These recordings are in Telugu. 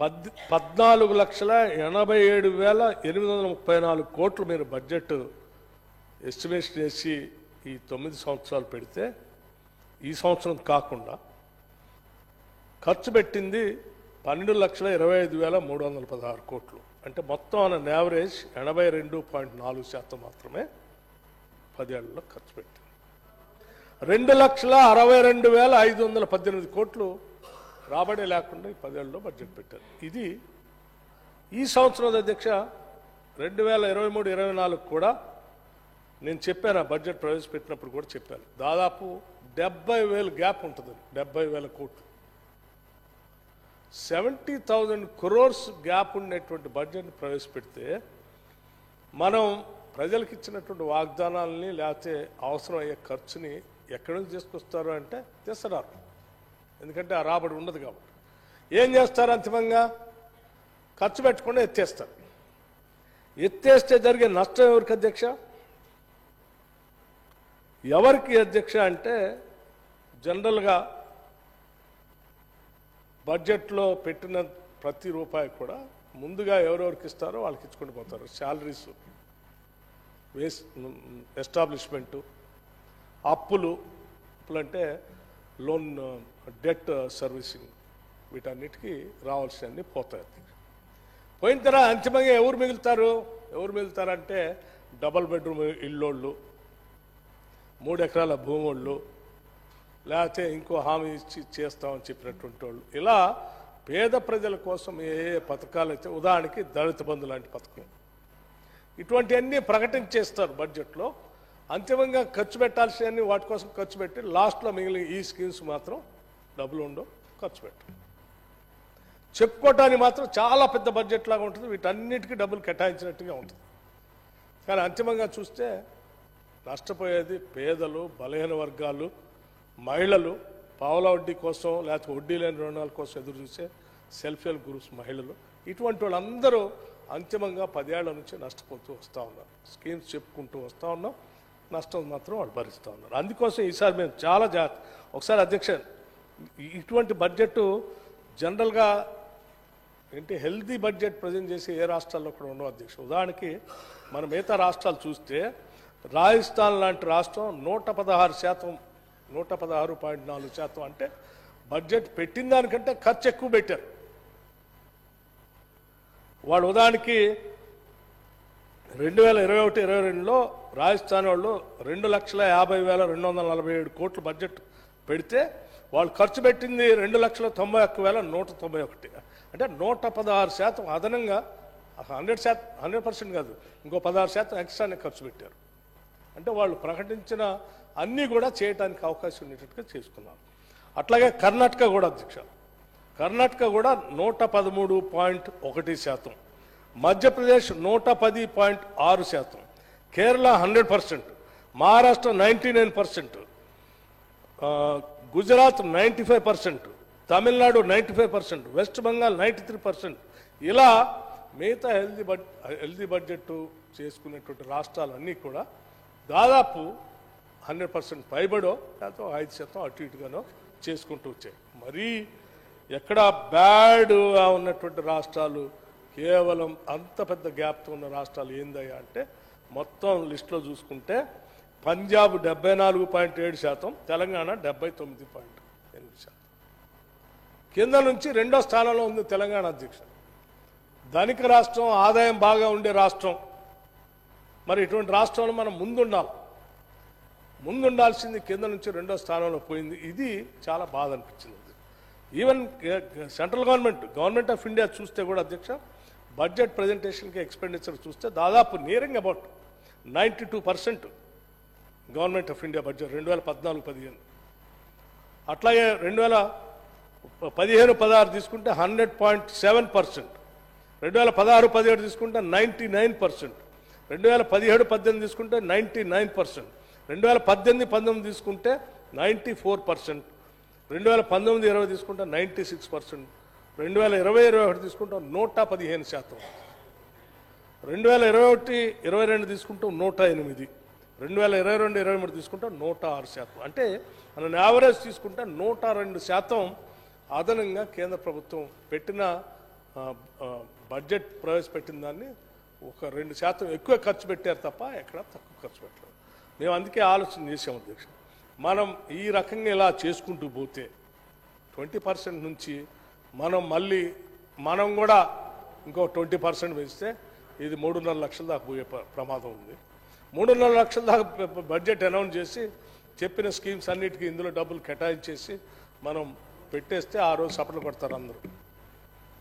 14,87,834 కోట్లు మీరు బడ్జెట్ ఎస్టిమేషన్ చేసి ఈ 9 సంవత్సరాలు పెడితే ఈ సంవత్సరం కాకుండా ఖర్చు పెట్టింది 12,25,316 కోట్లు. అంటే మొత్తం ఆన్ యావరేజ్ 82.4% మాత్రమే 10 ఏళ్లలో ఖర్చు పెట్టింది. 2,62,518 కోట్లు రాబడి లేకుండా ఈ 10 ఏళ్ళలో బడ్జెట్ పెట్టారు. ఇది ఈ సంవత్సరం అధ్యక్ష 2023-24 కూడా నేను చెప్పాను, బడ్జెట్ ప్రవేశపెట్టినప్పుడు కూడా చెప్పాను, దాదాపు 70,000 గ్యాప్ ఉంటుంది. 70,000 కోట్లు, 70,000 crores గ్యాప్ ఉండేటువంటి బడ్జెట్ని ప్రవేశపెడితే మనం ప్రజలకు ఇచ్చినటువంటి వాగ్దానాలని లేకపోతే అవసరం అయ్యే ఖర్చుని ఎక్కడి నుంచి తీసుకొస్తారు అంటే తీస్తున్నారు. ఎందుకంటే ఆ రాబడి ఉండదు కాబట్టి ఏం చేస్తారు, అంతిమంగా ఖర్చు పెట్టకుండా ఎత్తేస్తారు. ఎత్తేస్తే జరిగే నష్టం ఎవరికి అధ్యక్ష? ఎవరికి అధ్యక్ష అంటే జనరల్గా బడ్జెట్లో పెట్టిన ప్రతి రూపాయి కూడా ముందుగా ఎవరెవరికి ఇస్తారో వాళ్ళకి ఇచ్చుకుంటూ పోతారు. శాలరీస్, ఎస్టాబ్లిష్మెంటు, అప్పులు అంటే లోన్, డెట్ సర్వీసింగ్, వీటన్నిటికీ రావాల్సినవన్నీ పోతాయి. పోయిన తర్వాత అంతిమంగా ఎవరు మిగులుతారంటే డబల్ బెడ్రూమ్ ఇల్లోళ్ళు, 3 ఎకరాల భూమోళ్ళు, లేకపోతే ఇంకో హామీ ఇచ్చి చేస్తామని చెప్పినటువంటి వాళ్ళు, ఇలా పేద ప్రజల కోసం ఏ పథకాలు అయితే, ఉదాహరణకి దళిత బంధు లాంటి పథకం, ఇటువంటివన్నీ ప్రకటించేస్తారు బడ్జెట్లో. అంతిమంగా ఖర్చు పెట్టాల్సినవన్నీ వాటి కోసం ఖర్చు పెట్టి లాస్ట్లో మిగిలిన ఈ స్కీమ్స్ మాత్రం డబ్బులు ఉండవు, ఖర్చు పెట్టరు. చెప్పుకోవటానికి మాత్రం చాలా పెద్ద బడ్జెట్ లాగా ఉంటుంది, వీటన్నిటికీ డబ్బులు కేటాయించినట్టుగా ఉంటుంది. కానీ అంతిమంగా చూస్తే నష్టపోయేది పేదలు, బలహీన వర్గాలు, మహిళలు, పావుల వడ్డీ కోసం లేకపోతే వడ్డీ లేని రుణాల కోసం ఎదురు చూసే సెల్ఫ్ హెల్ప్ గ్రూప్స్ మహిళలు, ఇటువంటి వాళ్ళందరూ అంతిమంగా 10 ఏళ్ల నుంచి నష్టపోతూ వస్తూ ఉన్నారు. స్కీమ్స్ చెప్పుకుంటూ వస్తూ ఉన్నాం, నష్టం మాత్రం వాళ్ళు భరిస్తూ ఉన్నారు. అందుకోసం ఈసారి మేము చాలా ఒకసారి అధ్యక్ష, ఇటువంటి బడ్జెట్ జనరల్గా ఏంటి హెల్తీ బడ్జెట్ ప్రజెంట్ చేసి ఏ రాష్ట్రాల్లో కూడా ఉండవు అధ్యక్ష. ఉదాహరణకి మన మిగతా రాష్ట్రాలు చూస్తే రాజస్థాన్ లాంటి రాష్ట్రం 116%, 116.4% అంటే బడ్జెట్ పెట్టిన దానికంటే ఖర్చు ఎక్కువ పెట్టారు వాళ్ళు. ఉదాహరణకి 2021-22లో రాజస్థాన్ వాళ్ళు 2,50,247 కోట్లు బడ్జెట్ పెడితే వాళ్ళు ఖర్చు పెట్టింది 2,91,191, అంటే 116% అదనంగా, 100% కాదు, ఇంకో 16% ఎక్స్ట్రానే ఖర్చు పెట్టారు. అంటే వాళ్ళు ప్రకటించిన అన్నీ కూడా చేయడానికి అవకాశం ఉండేటట్టుగా చేసుకున్నారు. అట్లాగే కర్ణాటక కూడా అధ్యక్ష, కర్ణాటక కూడా 113.1%, మధ్యప్రదేశ్ 110.6%, కేరళ 100%, మహారాష్ట్ర 99%, గుజరాత్ 95%, తమిళనాడు 95%, వెస్ట్ బెంగాల్ 93%. ఇలా మిగతా హెల్దీ బడ్జెట్ చేసుకునేటువంటి రాష్ట్రాలన్నీ కూడా దాదాపు 100% పైబడో లేకపోతే 5% అటు ఇటుగానో చేసుకుంటూ వచ్చాయి. మరీ ఎక్కడ బ్యాడ్గా ఉన్నటువంటి రాష్ట్రాలు, కేవలం అంత పెద్ద గ్యాప్తో ఉన్న రాష్ట్రాలు ఏందయ్యా అంటే మొత్తం లిస్టులో చూసుకుంటే పంజాబ్ 74.7%, తెలంగాణ 79.8%. కింద నుంచి 2వ స్థానంలో ఉంది తెలంగాణ అధ్యక్ష. ధనిక రాష్ట్రం, ఆదాయం బాగా ఉండే రాష్ట్రం. మరి ఇటువంటి రాష్ట్రంలో మనం ముందుండాల్సింది కింద నుంచి 2వ స్థానంలో పోయింది. ఇది చాలా బాధ అనిపించింది. Even central government of India చూస్తే కూడా అధ్యక్ష, బడ్జెట్ ప్రజెంటేషన్కి ఎక్స్పెండిచర్ చూస్తే దాదాపు nearing about 92% government of India budget 2014-15. అట్లాగే 2015-16 తీసుకుంటే 100.7%, 2016-17 తీసుకుంటే 99%, 2017-18 తీసుకుంటే 99%, 2018-19 తీసుకుంటే 94%, 2019-20 తీసుకుంటే 96%, 2020-21 తీసుకుంటే 115%, 2021-22 తీసుకుంటే 108%, 2022-23 తీసుకుంటే 106%. అంటే మనం యావరేజ్ తీసుకుంటే 102% అదనంగా కేంద్ర ప్రభుత్వం పెట్టిన బడ్జెట్ ప్రవేశపెట్టిన దాన్ని ఒక 2% ఎక్కువ ఖర్చు పెట్టారు తప్ప ఎక్కడ తక్కువ ఖర్చు పెట్టలేదు. మేము అందుకే ఆలోచన చేసాం అధ్యక్ష, మనం ఈ రకంగా ఇలా చేసుకుంటూ పోతే 20% నుంచి మనం కూడా ఇంకో 20% పెంచితే ఇది 3.5 లక్షల దాకా పోయే ప్రమాదం ఉంది. 3.5 లక్షల దాకా బడ్జెట్ అనౌన్స్ చేసి చెప్పిన స్కీమ్స్ అన్నిటికీ ఇందులో డబ్బులు కేటాయించేసి మనం పెట్టేస్తే ఆ రోజు సపట్లు కొడతారు అందరూ,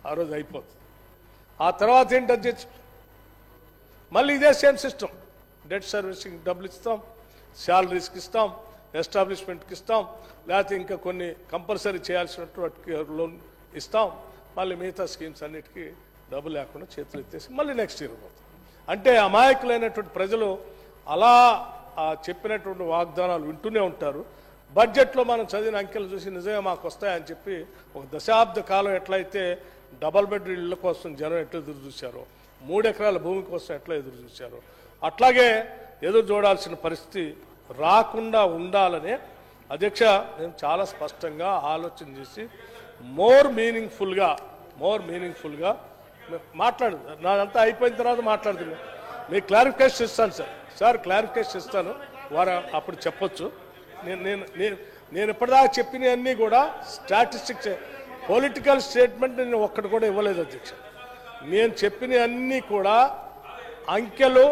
ఆ రోజు అయిపోతుంది. ఆ తర్వాత ఏంటి అధ్యక్ష, మళ్ళీ ఇదే సేమ్ సిస్టమ్, డెట్ సర్వీసింగ్ డబ్బులు ఇస్తాం, శాలరీస్కి ఇస్తాం, ఎస్టాబ్లిష్మెంట్కి ఇస్తాం, లేకపోతే ఇంకా కొన్ని కంపల్సరీ చేయాల్సినటువంటి లోన్ ఇస్తాం, మళ్ళీ మిగతా స్కీమ్స్ అన్నిటికీ డబ్బు లేకుండా చేతులు ఎత్తేసి మళ్ళీ నెక్స్ట్ ఇయర్ పోతాం. అంటే అమాయకులైనటువంటి ప్రజలు అలా చెప్పినటువంటి వాగ్దానాలు వింటూనే ఉంటారు. బడ్జెట్లో మనం చదివిన అంకెలు చూసి నిజంగా మాకు వస్తాయని చెప్పి ఒక దశాబ్ద కాలం ఎట్లయితే డబల్ బెడ్ ఇళ్ల కోసం జనం ఎట్లా ఎదురు చూశారో, 3 ఎకరాల భూమి కోసం ఎట్లా ఎదురు చూశారో, అట్లాగే ఎదురు చూడాల్సిన పరిస్థితి రాకుండా ఉండాలనే అధ్యక్ష నేను చాలా స్పష్టంగా ఆలోచన చేసి మోర్ మీనింగ్ఫుల్గా మాట్లాడు. నాదంతా అయిపోయిన తర్వాత మాట్లాడుతున్నాను. మీకు క్లారిఫికేషన్ ఇస్తాను సార్ క్లారిఫికేషన్ ఇస్తాను, వారు అప్పుడు చెప్పొచ్చు. నేను ఇప్పటిదాకా చెప్పినవన్నీ కూడా స్టాటిస్టిక్స్, పొలిటికల్ స్టేట్మెంట్ నేను ఒక్కటి కూడా ఇవ్వలేదు అధ్యక్ష. నేను చెప్పినవన్నీ కూడా అంకెలు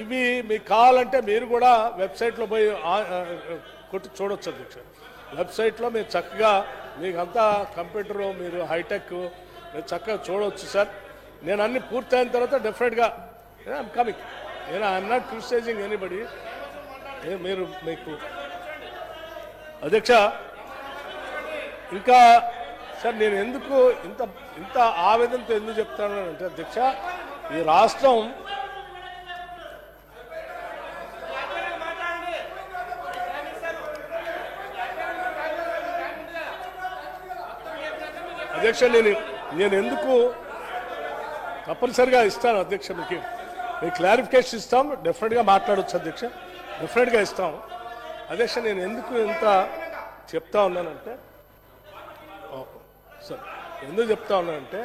ఇవి మీకు కావాలంటే మీరు కూడా వెబ్సైట్లో పోయి కొట్టి చూడొచ్చు అధ్యక్ష. వెబ్సైట్లో మీరు చక్కగా మీకంతా కంప్యూటరు, మీరు హైటెక్, మీరు చక్కగా చూడవచ్చు సార్. నేను అన్ని పూర్తయిన తర్వాత డెఫినెట్గా I'm coming. I'm not criticising anybody. మీరు మీకు అధ్యక్ష ఇంకా సార్ నేను ఎందుకు ఇంత ఆవేదనతో ఎందుకు చెప్తాను అంటే అధ్యక్ష, ఈ రాష్ట్రం అధ్యక్ష నేను ఎందుకు తప్పనిసరిగా ఇస్తాను అధ్యక్ష, మీకు క్లారిఫికేషన్ ఇస్తాం, డెఫినెట్గా మాట్లాడవచ్చు అధ్యక్ష, డెఫినెట్గా ఇస్తాం అధ్యక్ష. నేను ఎందుకు ఇంత చెప్తా ఉన్నానంటే సార్, ఎందుకు చెప్తా ఉన్నానంటే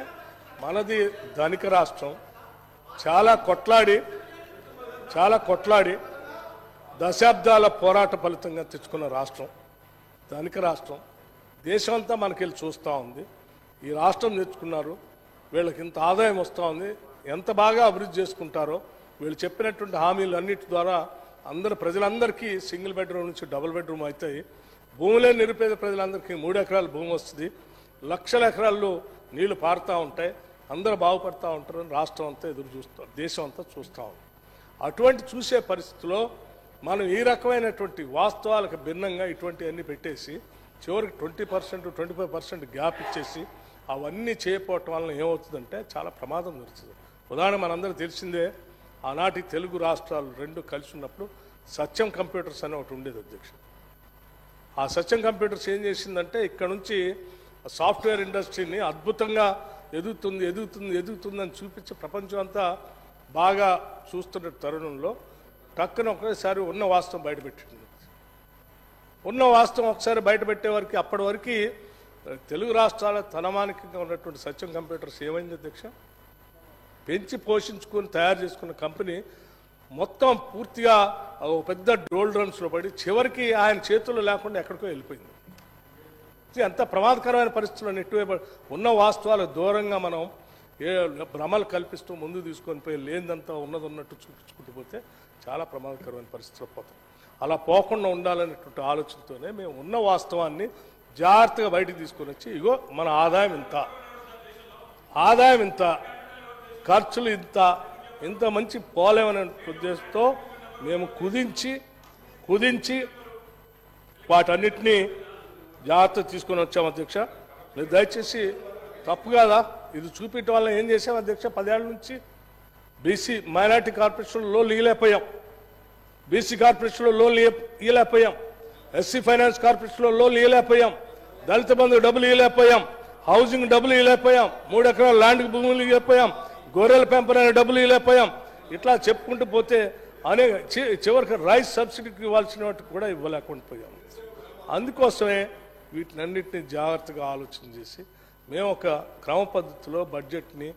మనది ధనిక రాష్ట్రం, చాలా కొట్లాడి దశాబ్దాల పోరాట ఫలితంగా తెచ్చుకున్న రాష్ట్రం, ధనిక రాష్ట్రం. దేశం అంతా మనకెళ్ళి చూస్తూ ఉంది. ఈ రాష్ట్రం తెచ్చుకున్నారు, వీళ్ళకి ఇంత ఆదాయం వస్తూ ఉంది, ఎంత బాగా అభివృద్ధి చేసుకుంటారో, వీళ్ళు చెప్పినటువంటి హామీలు అన్నిటి ద్వారా ప్రజలందరికీ సింగిల్ బెడ్రూమ్ నుంచి డబుల్ బెడ్రూమ్ అవుతాయి. భూములే నిరుపేద ప్రజలందరికీ 3 ఎకరాల భూమి వస్తుంది, లక్షల ఎకరాల్లో నీళ్లు పారుతూ ఉంటాయి, అందరూ బాగుపడుతూ ఉంటారని రాష్ట్రం అంతా ఎదురు చూస్తారు, దేశం అంతా చూస్తూ ఉంది. అటువంటి చూసే పరిస్థితిలో మనం ఈ రకమైనటువంటి వాస్తవాలకు భిన్నంగా ఇటువంటివన్నీ పెట్టేసి చివరికి 20%, 25% గ్యాప్ ఇచ్చేసి అవన్నీ చేయకపోవటం వలన ఏమవుతుందంటే చాలా ప్రమాదం జరుగుతుంది. ఉదాహరణ మనందరికీ తెలిసిందే, ఆనాటి తెలుగు రాష్ట్రాలు 2 కలిసి ఉన్నప్పుడు సత్యం కంప్యూటర్స్ అనే ఒకటి ఉండేది అధ్యక్ష. ఆ సత్యం కంప్యూటర్స్ ఏం చేసిందంటే ఇక్కడ నుంచి సాఫ్ట్వేర్ ఇండస్ట్రీని అద్భుతంగా ఎదుగుతుందని చూపించి ప్రపంచం అంతా బాగా చూస్తున్న తరుణంలో టక్కున ఒకేసారి ఉన్న వాస్తవం బయటపెట్టింది. ఉన్న వాస్తవం ఒకసారి బయటపెట్టే వరకు అప్పటి వరకు తెలుగు రాష్ట్రాల తనమానికంగా ఉన్నటువంటి సత్యం కంప్యూటర్స్ ఏమైంది అధ్యక్ష, పెంచి పోషించుకొని తయారు చేసుకున్న కంపెనీ మొత్తం పూర్తిగా పెద్ద డోల్ డ్రమ్స్లో పడి చివరికి ఆయన చేతుల్లో లేకుండా ఎక్కడికో వెళ్ళిపోయింది. అంత ప్రమాదకరమైన పరిస్థితుల్లో నెట్టివేయబ ఉన్న వాస్తవాలకు దూరంగా మనం భ్రమలు కల్పిస్తూ ముందు తీసుకొని పోయి లేనిదంతా ఉన్నట్టు చూపించుకుంటూ పోతే చాలా ప్రమాదకరమైన పరిస్థితుల్లో పోతాం. అలా పోకుండా ఉండాలనేటువంటి ఆలోచనతోనే మేము ఉన్న వాస్తవాన్ని జాగ్రత్తగా బయటికి తీసుకొని వచ్చి ఇగో మన ఆదాయం ఇంత ఖర్చులు ఇంత మంచి పోలేమనే ఉద్దేశంతో మేము కుదించి వాటన్నిటినీ జాగ్రత్త తీసుకొని వచ్చాం అధ్యక్ష. మీరు దయచేసి తప్పు కాదా ఇది చూపించడం వల్ల ఏం చేసాం అధ్యక్ష, 10 ఏళ్ళ నుంచి బీసీ మైనార్టీ కార్పొరేషన్లో లోన్లు ఇవ్వలేకపోయాం, బీసీ కార్పొరేషన్లో లోన్లు ఇవ్వలేకపోయాం, ఎస్సీ ఫైనాన్స్ కార్పొరేషన్లో లోన్లు ఇవ్వలేకపోయాం, దళిత బంధు డబ్బులు ఇవ్వలేకపోయాం, హౌసింగ్ డబ్బులు ఇవ్వలేకపోయాం, 3 ఎకరాల ల్యాండ్కి భూములు ఇవ్వలేకపోయాం, గొర్రెల పెంపరైన డబ్బులు ఇవ్వలేకపోయాం. ఇట్లా చెప్పుకుంటూ పోతే అనేక చివరికి రైస్ సబ్సిడీకి ఇవ్వాల్సిన వాటికి కూడా ఇవ్వలేకుండా పోయాం. అందుకోసమే వీటినన్నింటినీ జాగ్రత్తగా ఆలోచన చేసి మేము ఒక క్రమ పద్ధతిలో బడ్జెట్ని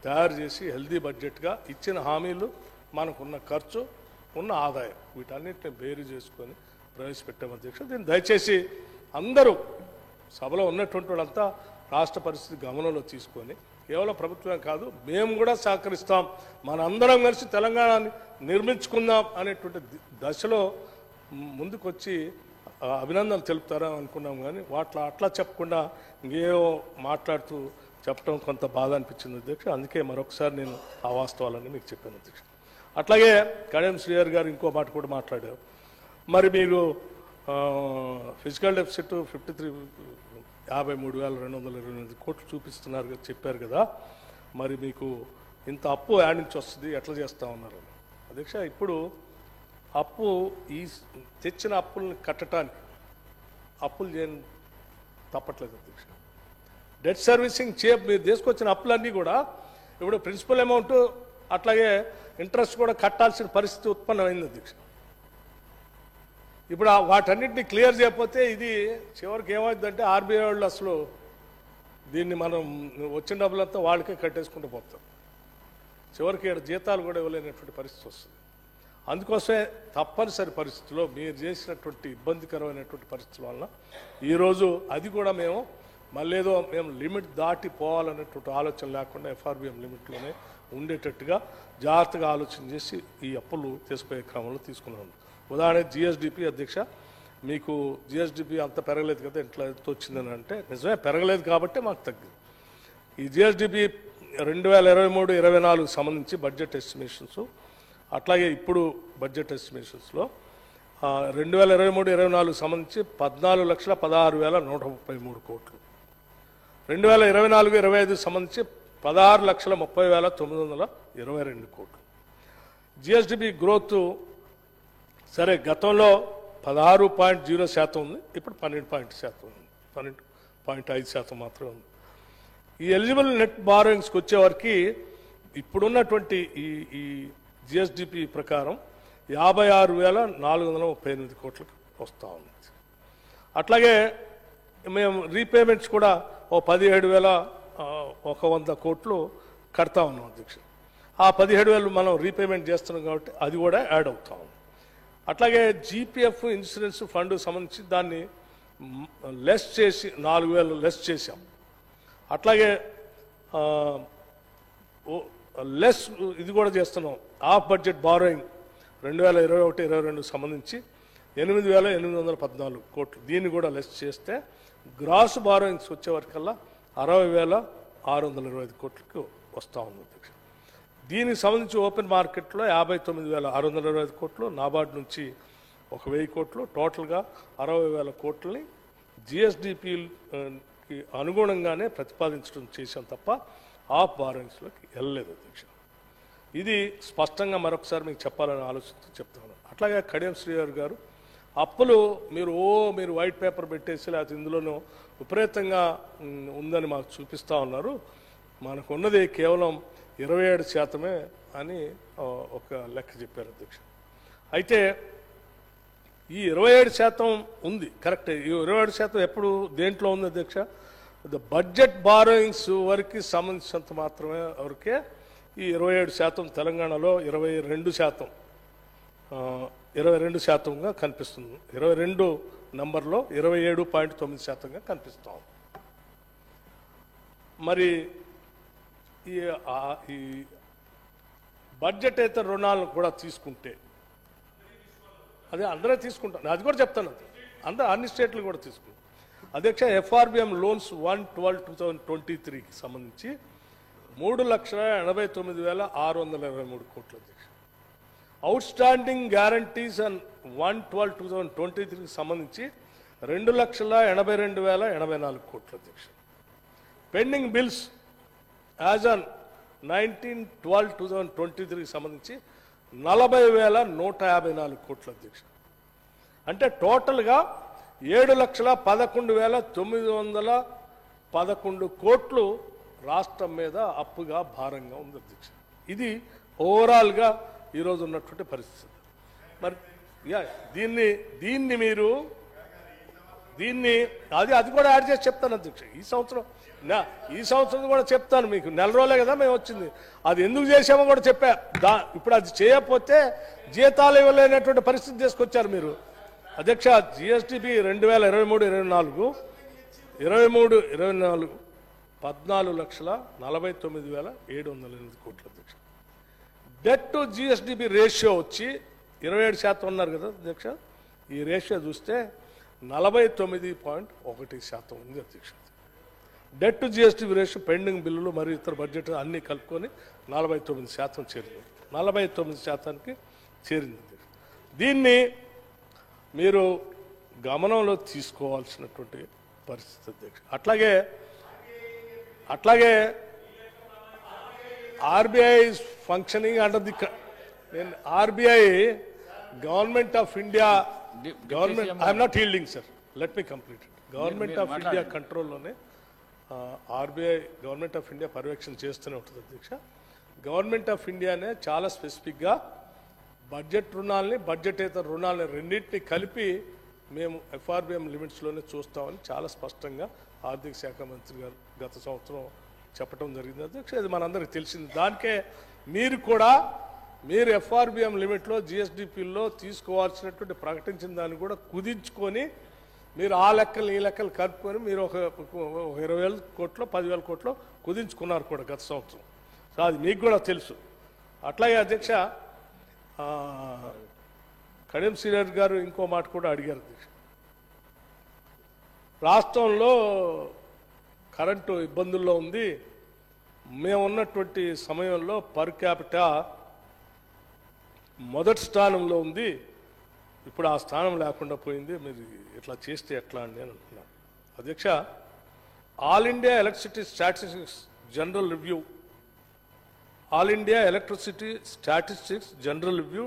తయారు చేసి హెల్దీ బడ్జెట్గా ఇచ్చిన హామీలు, మనకున్న ఖర్చు, ఉన్న ఆదాయం వీటన్నిటిని బేరీ చేసుకొని ప్రవేశపెట్టాము అధ్యక్ష. దీన్ని దయచేసి అందరూ సభలో ఉన్నటువంటి వాళ్ళంతా రాష్ట్ర పరిస్థితి గమనంలో తీసుకొని కేవలం ప్రభుత్వమే కాదు మేము కూడా సహకరిస్తాం, మనందరం కలిసి తెలంగాణని నిర్మించుకుందాం అనేటువంటి దశలో ముందుకొచ్చి అభినందనలు తెలుపుతారని అనుకున్నాం. కానీ అట్లా చెప్పకుండా ఇంకేవో మాట్లాడుతూ చెప్పడం కొంత బాధ అనిపించింది అధ్యక్ష. అందుకే మరొకసారి నేను ఆ వాస్తవాలన్నీ మీకు చెప్పాను అధ్యక్ష. అట్లాగే కడియం శ్రీహరి గారు ఇంకో మాట కూడా మాట్లాడారు. మరి మీరు ఫిజికల్ డెఫిసిట్ 53,228 కోట్లు చూపిస్తున్నారు చెప్పారు కదా, మరి మీకు ఇంత అప్పు యాడ్ నుంచి వస్తుంది, ఎట్లా చేస్తా ఉన్నారు అధ్యక్ష? ఇప్పుడు అప్పు ఈ తెచ్చిన అప్పుల్ని కట్టడానికి అప్పులు చేయని తప్పట్లేదు అధ్యక్ష. డెట్ సర్వీసింగ్ మీరు తీసుకొచ్చిన అప్పులన్నీ కూడా ఇప్పుడు ప్రిన్సిపల్ అమౌంట్ అట్లాగే ఇంట్రెస్ట్ కూడా కట్టాల్సిన పరిస్థితి ఉత్పన్నమైంది అధ్యక్ష. ఇప్పుడు వాటన్నిటిని క్లియర్ చేయకపోతే ఇది చివరికి ఏమవుతుందంటే ఆర్బీఐ వాళ్ళు అసలు దీన్ని మనం వచ్చిన డబ్బులంతా వాళ్ళకే కట్టేసుకుంటూ పోతాం, చివరికి జీతాలు కూడా ఇవ్వలేనటువంటి పరిస్థితి వస్తుంది. అందుకోసమే తప్పనిసరి పరిస్థితుల్లో మీరు చేసినటువంటి ఇబ్బందికరమైనటువంటి పరిస్థితుల వలన ఈరోజు అది కూడా మేము మళ్ళీ ఏదో మేము లిమిట్ దాటి పోవాలనేటువంటి ఆలోచన లేకుండా ఎఫ్ఆర్బిఎం లిమిట్లోనే ఉండేటట్టుగా జాగ్రత్తగా ఆలోచన చేసి ఈ అప్పులు తీసుకునే క్రమంలో తీసుకున్నాం. ఉదాహరణ జిఎస్డిపి అధ్యక్ష, మీకు జిఎస్డిపి అంత పెరగలేదు కదా, ఎట్లా వచ్చిందని అంటే నిజమే పెరగలేదు కాబట్టి మాకు తగ్గింది. ఈ జిఎస్డిపి 2023-24 సంబంధించి బడ్జెట్ ఎస్టిమేషన్స్, అట్లాగే ఇప్పుడు బడ్జెట్ ఎస్టిమేషన్స్లో 2023-24 సంబంధించి 14,16,133 కోట్లు, 2024-25 సంబంధించి 16,30,922 కోట్లు. జిఎస్డిపి గ్రోత్ సరే గతంలో 16.0% ఉంది, ఇప్పుడు 12% ఉంది, 12.5% మాత్రమే ఉంది. ఈ ఎలిజిబుల్ నెట్ బారోయింగ్స్కి వచ్చేవారికి ఇప్పుడున్నటువంటి ఈ జిఎస్డిపి ప్రకారం 56,438 కోట్లకు వస్తూ ఉంది. అట్లాగే మేము రీపేమెంట్స్ కూడా 17,100 కోట్లు కడతా ఉన్నాం అధ్యక్ష. ఆ 17,000 మనం రీపేమెంట్ చేస్తున్నాం కాబట్టి అది కూడా యాడ్ అవుతా ఉంది. అట్లాగే జీపీఎఫ్ ఇన్సూరెన్స్ ఫండ్ సంబంధించి దాన్ని లెస్ చేసి 4,000 లెస్ చేశాం. అట్లాగే లెస్ ఇది కూడా చేస్తున్నాం, ఆఫ్ బడ్జెట్ బారోయింగ్ 2021-22 సంబంధించి 8,814 కోట్లు, దీన్ని కూడా లెస్ చేస్తే గ్రాస్ బారోయింగ్స్ వచ్చేవరకల్లా 60,625 కోట్లకి వస్తూ ఉంది అధ్యక్ష. దీనికి సంబంధించి ఓపెన్ మార్కెట్లో 59,625 కోట్లు, నాబార్డ్ నుంచి 1,000 కోట్లు, టోటల్గా 60,000 కోట్లని జిఎస్డిపికి అనుగుణంగానే ప్రతిపాదించడం చేశాం తప్ప ఆఫ్ బారోయింగ్స్లోకి వెళ్ళలేదు అధ్యక్ష. ఇది స్పష్టంగా మరొకసారి మీకు చెప్పాలని ఆలోచిస్తూ చెప్తాను. అట్లాగే కడియం శ్రీహరి గారు అప్పులు మీరు వైట్ పేపర్ పెట్టేసి లేకపోతే ఇందులోనూ విపరీతంగా ఉందని మాకు చూపిస్తూ ఉన్నారు, మనకు ఉన్నది కేవలం 27% అని ఒక లెక్క చెప్పారు అధ్యక్ష. అయితే ఈ 27% ఉంది కరెక్ట్. ఈ 27% ఎప్పుడు దేంట్లో ఉంది అధ్యక్ష? బడ్జెట్ బారోయింగ్స్ వరకు సంబంధించినంత మాత్రమే వరకే ఈ 27% తెలంగాణలో 22%గా కనిపిస్తుంది. 22 నంబర్లో 27.9%గా కనిపిస్తాం. మరి ఈ బడ్జెట్ అయితే రుణాలను కూడా తీసుకుంటే అదే అందరూ తీసుకుంటాను, అది కూడా చెప్తాను, అన్ని స్టేట్లు కూడా తీసుకుంటాం అధ్యక్ష. ఎఫ్ఆర్బిఎం లోన్స్ 1/12/2023కి సంబంధించి 3,89,623 కోట్లు అధ్యక్ష. అవుట్ స్టాండింగ్ గ్యారంటీస్ అండ్ 1/12/2023కి సంబంధించి 2,82,084 కోట్లు అధ్యక్ష. పెండింగ్ బిల్స్ యాజ్ ఆన్ 19/12/2023కి సంబంధించి 40,154 కోట్లు అధ్యక్ష. అంటే టోటల్గా 7,11,911 కోట్లు రాష్ట్రం మీద అప్పుగా భారంగా ఉంది అధ్యక్ష. ఇది ఓవరాల్గా ఈరోజు ఉన్నటువంటి పరిస్థితి. మరి దీన్ని అది కూడా యాడ్ చేసి చెప్తాను అధ్యక్ష. ఈ సంవత్సరం కూడా చెప్తాను మీకు. నెల రోజులే కదా మేము వచ్చింది. అది ఎందుకు చేసామో కూడా చెప్పా. ఇప్పుడు అది చేయకపోతే జీతాలు ఇవ్వలేనటువంటి పరిస్థితి తీసుకొచ్చారు మీరు అధ్యక్ష. జిఎస్టిపి 2023-24 14,49,708 కోట్లు అధ్యక్ష. డెట్ టు జిఎస్డిపి రేషియో వచ్చి 27% ఉన్నారు కదా అధ్యక్ష. ఈ రేషియో చూస్తే 49.1% ఉంది అధ్యక్ష. Debt to GSDP ratio pending బిల్లులు మరియు ఇతర బడ్జెట్ అన్నీ కలుపుకొని 49% చేరింది. 49%కి చేరింది. దీన్ని మీరు గమనంలో తీసుకోవాల్సినటువంటి పరిస్థితి అధ్యక్ష. అట్లాగే RBI functioning under the RBI government of India I'm not yielding sir, let me complete it. Government of India కంట్రోల్లోనే ఆర్బీఐ గవర్నమెంట్ ఆఫ్ ఇండియా పర్యవేక్షణ చేస్తూనే ఉంటుంది అధ్యక్ష. గవర్నమెంట్ ఆఫ్ ఇండియానే చాలా స్పెసిఫిక్గా బడ్జెట్ రుణాలని బడ్జెటేతర రుణాలని రెండింటినీ కలిపి మేము ఎఫ్ఆర్బిఎం లిమిట్స్లోనే చూస్తామని చాలా స్పష్టంగా ఆర్థిక శాఖ మంత్రి గారు గత సంవత్సరం చెప్పడం జరిగింది అధ్యక్ష. ఇది మనందరికీ తెలిసింది. దానికే మీరు ఎఫ్ఆర్బిఎం లిమిట్లో జిఎస్డిపిలో తీసుకోవాల్సినటువంటి ప్రకటించిన దాన్ని కూడా కుదించుకొని మీరు ఆ లెక్కలు ఈ లెక్కలు కలుపుకొని మీరు ఒక 20,000 కోట్లు 10,000 కోట్లు కుదించుకున్నారు కూడా గత సంవత్సరం. సో అది మీకు కూడా తెలుసు. అట్లాగే అధ్యక్ష కడియం శ్రీహరి గారు ఇంకో మాట కూడా అడిగారు అధ్యక్ష. రాష్ట్రంలో కరెంటు ఇబ్బందుల్లో ఉంది. మేము ఉన్నటువంటి సమయంలో పర్ క్యాపిటా మొదటి స్థానంలో ఉంది. ఇప్పుడు ఆ స్థానం లేకుండా పోయింది. మీరు ఇట్లా చేస్తే ఎట్లా అండి అని అంటున్నాను అధ్యక్ష. All India electricity statistics general review